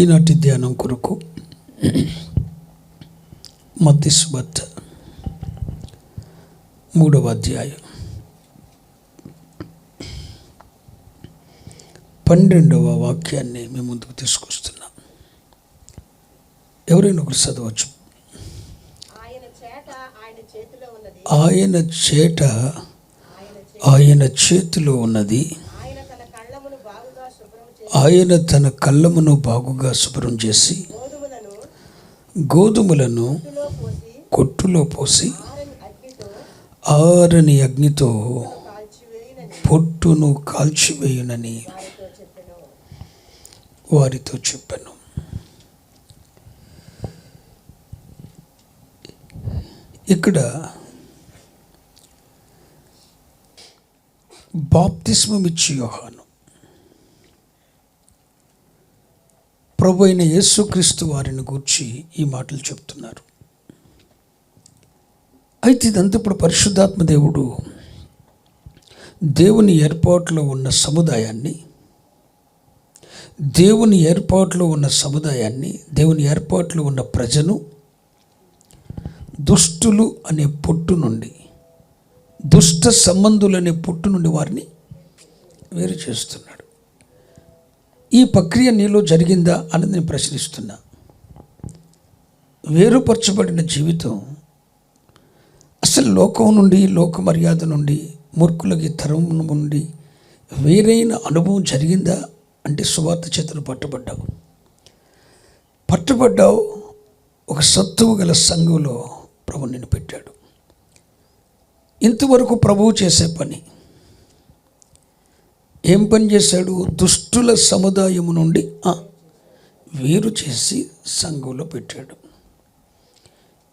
ఈనాటి ధ్యానం కొరకు మత్తయి సువార్త 3వ అధ్యాయం 12వ వాక్యాన్ని మేము ముందుకు తీసుకొస్తున్నాం. ఎవరైనా ఒకరు చదవచ్చు. ఆయన చేట ఆయన చేతిలో ఉన్నది, ఆయన తన కళ్ళమును బాగుగా శుభ్రం చేసి గోధుమలను కొట్టులో పోసి ఆరని అగ్నితో పొట్టును కాల్చివేయునని వారితో చెప్పాను. ఇక్కడ బాప్తిస్మమిచ్చి యోహాను ప్రభు అయిన యేసుక్రీస్తు వారిని గూర్చి ఈ మాటలు చెప్తున్నారు. అయితే ఇదంతా ఇప్పుడు పరిశుద్ధాత్మ దేవుడు దేవుని ఏర్పాటులో ఉన్న సముదాయాన్ని, దేవుని ఏర్పాటులో ఉన్న ప్రజను దుష్టులు అనే పొట్టు నుండి, దుష్ట సంబంధులు అనే పొట్టు నుండి వారిని వేరు చేస్తున్నాడు. ఈ ప్రక్రియ నీలో జరిగిందా అని నేను ప్రశ్నిస్తున్నా. వేరుపరచబడిన జీవితం అసలు లోకం నుండి, లోక మర్యాద నుండి, మూర్ఖులకి తరం నుండి వేరైన అనుభవం జరిగిందా అంటే సువార్త చేతులు పట్టబడ్డావు. ఒక సత్తువు గల సంఘంలో ప్రభు నిన్ను పెట్టాడు. ఇంతవరకు ప్రభువు చేసే పని ఏం పని చేశాడు? దుష్టుల సముదాయము నుండి వేరు చేసి సంఘంలో పెట్టాడు.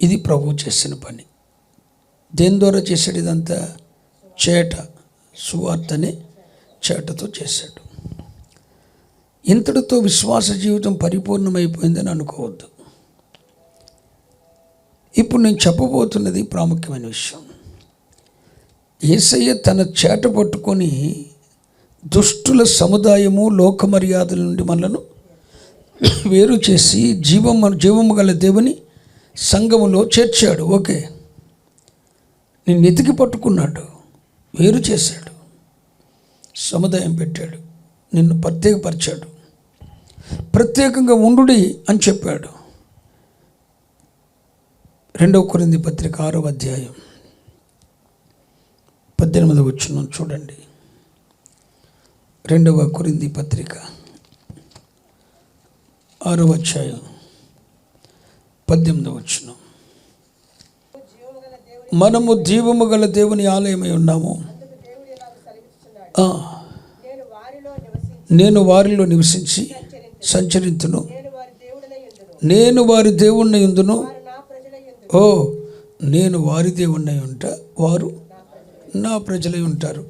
ఇది ప్రభువు చేసిన పని. దేని ద్వారా చేశాడు ఇదంతా? చేట, సువార్తనే చేటతో చేశాడు. ఇంతటితో విశ్వాస జీవితం పరిపూర్ణమైపోయిందని అనుకోవద్దు. ఇప్పుడు నేను చెప్పబోతున్నది ప్రాముఖ్యమైన విషయం. యేసయ్య తన చేట పట్టుకొని దుష్టుల సముదాయము, లోక మర్యాదల నుండి మనలను వేరు చేసి జీవము గల దేవుని సంఘములో చేర్చాడు. ఓకే, నిన్ను ఎతికి పట్టుకున్నాడు, వేరు చేశాడు, సముదాయం పెట్టాడు, నిన్ను ప్రత్యేకపరిచాడు, ప్రత్యేకంగా ఉండుడి అని చెప్పాడు. 2 కొరింథీ పత్రిక 6వ అధ్యాయం 18వ వచనం చూడండి. 2 కొరింథీ పత్రిక 6వ అధ్యాయం 18వ వచనం. మనము జీవము గల దేవుని ఆలయమై ఉన్నాము, నేను వారిలో నివసించి సంచరింతును, నేను వారి దేవుణ్ణి యుందును. నేను వారి దేవుణ్ణి ఉంటా, వారు నా ప్రజలై ఉంటారు.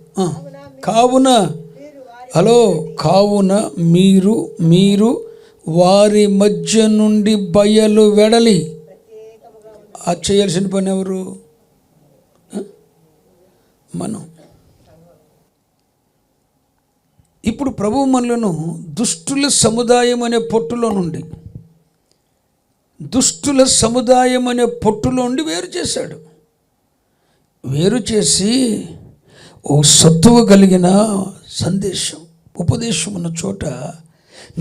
కావున మీరు వారి మధ్య నుండి బయలు వెడలి. అది చేయాల్సిన పని ఎవరు? మనం. ఇప్పుడు ప్రభువు మనలను దుష్టుల సముదాయం అనే పొట్టులో నుండి వేరు చేశాడు. వేరు చేసి ఓ సత్తువ కలిగిన సందేశం, ఉపదేశం ఉన్న చోట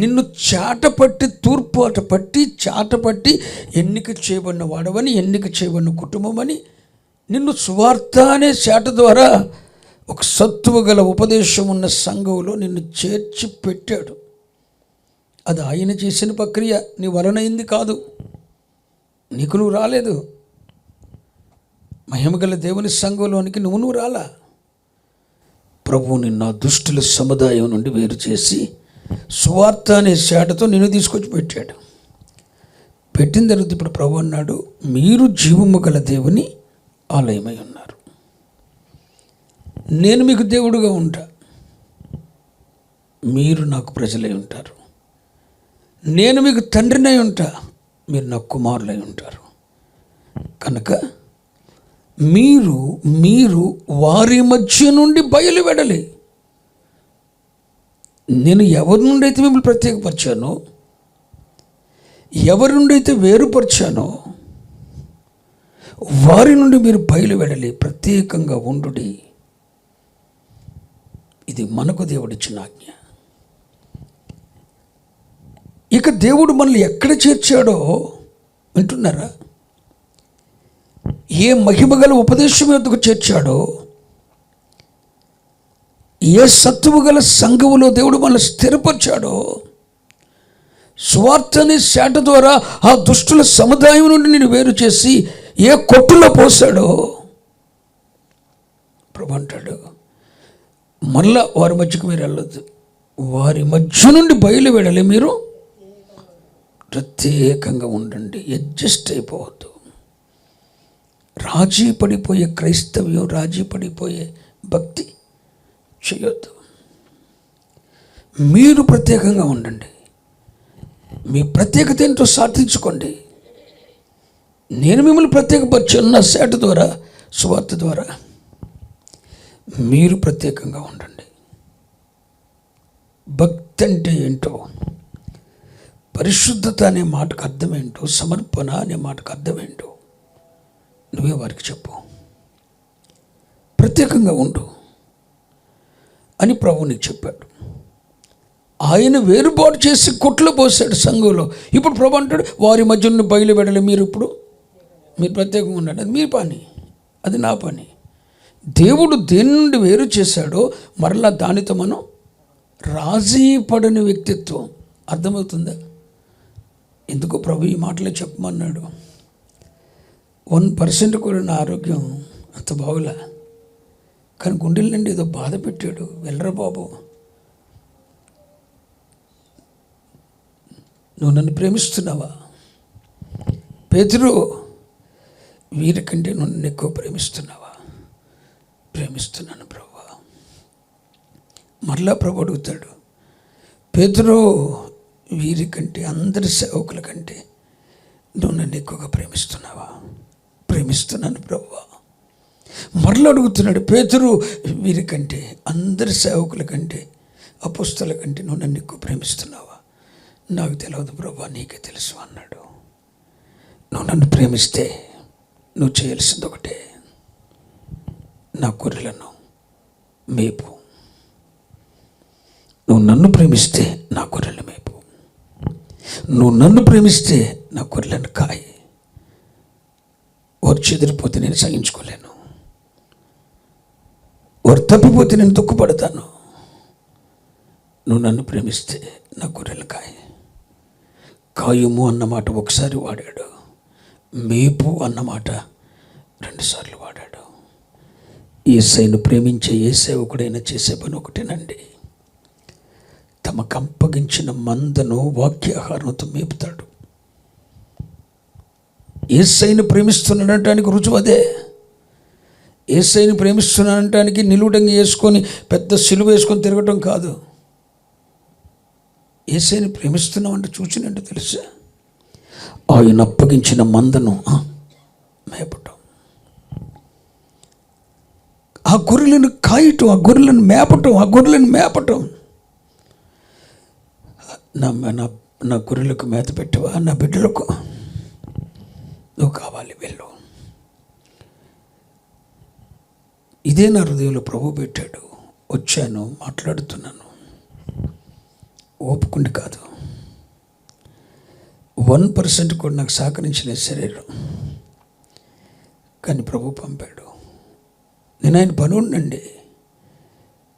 నిన్ను చాటపట్టి ఎన్నిక చేయబడిన వాడవని, ఎన్నిక చేయబడిన కుటుంబం అని నిన్ను సువార్త అనే చాట ద్వారా ఒక సత్తువ గల ఉపదేశం ఉన్న సంఘంలో నిన్ను చేర్చి పెట్టాడు. అది ఆయన చేసిన ప్రక్రియ, నీ వలనైంది కాదు. నీకు నువ్వు రాలేదు. మహిమగల దేవుని సంఘంలోనికి నువ్వు రాలా. ప్రభువు నిన్ను దుష్టుల సముదాయం నుండి వేరు చేసి సువార్త అనే శాటతో నిన్ను తీసుకొచ్చి పెట్టాడు. పెట్టిన తర్వాత ఇప్పుడు ప్రభు అన్నాడు, మీరు జీవము గల దేవుని ఆలయమై ఉన్నారు. నేను మీకు దేవుడుగా ఉంటా, మీరు నాకు ప్రజలై ఉంటారు. నేను మీకు తండ్రినై ఉంటా, మీరు నాకు కుమారులై ఉంటారు. కనుక మీరు వారి మధ్య నుండి బయలు వెడలి. నేను ఎవరి నుండి అయితే మిమ్మల్ని ప్రత్యేకపరిచానో ఎవరి నుండి అయితే వేరుపరిచానో వారి నుండి మీరు బయలు వెడలి ప్రత్యేకంగా ఉండుడి. ఇది మనకు దేవుడిచ్చిన ఆజ్ఞ. ఇక దేవుడు మనల్ని ఎక్కడ చేర్చాడో వింటున్నారా? ఏ మహిమగల ఉపదేశం ఎందుకు చేర్చాడో, ఏ సత్తువు గల సంఘములో దేవుడు మనల్ని స్థిరపరిచాడో, సువార్త అనే శాట ద్వారా ఆ దుష్టుల సముదాయం నుండి నేను వేరు చేసి ఏ కొట్టులో పోసాడో ప్రభు అంటాడు, మళ్ళా వారి మధ్యకు మీరు వెళ్ళొద్దు, వారి మధ్య నుండి బయలు వెళ్ళాలి, మీరు ప్రత్యేకంగా ఉండండి, అడ్జస్ట్ అయిపోవద్దు. రాజీ పడిపోయే క్రైస్తవ్యం, రాజీ పడిపోయే భక్తి చేయొద్దు. మీరు ప్రత్యేకంగా ఉండండి. మీ ప్రత్యేకత ఏంటో సాధించుకోండి. నేను మిమ్మల్ని ప్రత్యేకపరిచాను నా సేట ద్వారా, సువార్త ద్వారా. మీరు ప్రత్యేకంగా ఉండండి. భక్తి అంటే ఏంటో, పరిశుద్ధత అనే మాటకు అర్థం ఏంటో, సమర్పణ అనే మాటకు అర్థం ఏంటో నువ్వే వారికి చెప్పు. ప్రత్యేకంగా ఉండు అని ప్రభువు నీకు చెప్పాడు. ఆయన వేరుబాటు చేసి కొట్లు పోసాడు సంఘంలో. ఇప్పుడు ప్రభు అంటాడు, వారి మధ్య నుండి బయలు వెడలి మీరు ప్రత్యేకంగా ఉండండి. అది మీ పని, అది నా పని. దేవుడు దేని నుండి వేరు చేశాడో మరలా దానితో మనం రాజీ పడని వ్యక్తిత్వం. అర్థమవుతుందా? ఎందుకు ప్రభు ఈ మాటలే చెప్పమన్నాడు? 1% కూడా నా ఆరోగ్యం అంత బాగులే, కానీ గుండెల నుండి ఏదో బాధ పెట్టాడు. వెళ్ళరా బాబు, నువ్వు నన్ను ప్రేమిస్తున్నావా? పేతురు, వీరికంటే నన్ను ఎక్కువ ప్రేమిస్తున్నావా? ప్రేమిస్తున్నాను ప్రభువా. మరలా ప్రభు అడుగుతాడు, పేతురు, వీరికంటే, అందరి సేవకుల కంటే నువ్వు నన్ను ఎక్కువగా ప్రేమిస్తున్నావా? ప్రేమిస్తున్నాను ప్రభువా. మరలా అడుగుతున్నాడు, పేతురు, వీరికంటే, అందరి సేవకుల కంటే, అపోస్తల కంటే నువ్వు నన్ను ఎక్కువ ప్రేమిస్తున్నావా? నాకు తెలియదు ప్రభువా, నీకే తెలుసు అన్నాడు. నువ్వు నన్ను ప్రేమిస్తే నువ్వు చేయాల్సింది ఒకటే, నా గొర్రెలను మేపు. నువ్వు నన్ను ప్రేమిస్తే నా గొర్రెలను మేపు. నువ్వు నన్ను ప్రేమిస్తే నా గొర్రెలను కాయి. వారు చెదిరిపోతే నేను సహించుకోలేను, వారు తప్పిపోతే నేను దుఃఖపడతాను. నువ్వు నన్ను ప్రేమిస్తే నా గొర్రెలు కాయుము అన్నమాట ఒకసారి వాడాడు, మేపు అన్నమాట 2 సార్లు వాడాడు. యేసయ్యను ప్రేమించే ఏ సేవకుడైనా చేసే పని ఒకటేనండి, తమకు అప్పగించిన మందను వాక్యాహారంతో మేపుతాడు. యేసయ్యను ప్రేమిస్తున్నాడనటానికి రుజువు అదే. యేసయ్యను ప్రేమిస్తున్నాడనటానికి నిలువుటంగి వేసుకొని పెద్ద సిలువ వేసుకొని తిరగటం కాదు. యేసయ్యను ప్రేమిస్తున్నామంటే చూసినట్టు తెలుసా, ఆయన అప్పగించిన మందను మేపటం, ఆ గొర్రెలను కాయటం, ఆ గొర్రెలను మేపటం. నా గొర్రెలకు మేత పెట్టవా? నా బిడ్డలకు నువ్వు కావాలి, వెళ్ళు. ఇదే నా హృదయంలో ప్రభు పెట్టాడు. వచ్చాను, మాట్లాడుతున్నాను, ఓపుకుండి కాదు. 1% కూడా నాకు సహకరించిన శరీరం, కానీ ప్రభు పంపాడు. నేను ఆయన పనుండండి,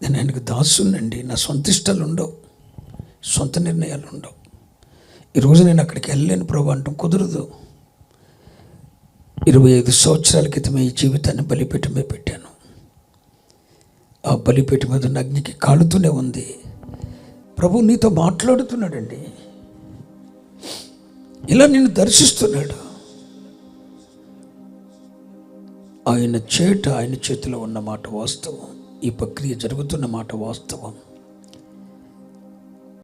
నేను ఆయనకు దాసునండి. నా సొంత ఇష్టాలు ఉండవు, సొంత నిర్ణయాలు ఉండవు. ఈరోజు నేను అక్కడికి వెళ్ళలేను ప్రభు అంటాం కుదరదు. 25 సంవత్సరాల క్రితమే ఈ జీవితాన్ని బలిపీఠం మీద పెట్టాను. ఆ బలిపీఠం మీద ఉన్న అగ్నికి కాలుతూనే ఉంది. ప్రభు నీతో మాట్లాడుతున్నాడండి, ఇలా నిన్ను దర్శిస్తున్నాడు. ఆయన చేతిలో ఉన్న మాట వాస్తవం, ఈ ప్రక్రియ జరుగుతున్న మాట వాస్తవం.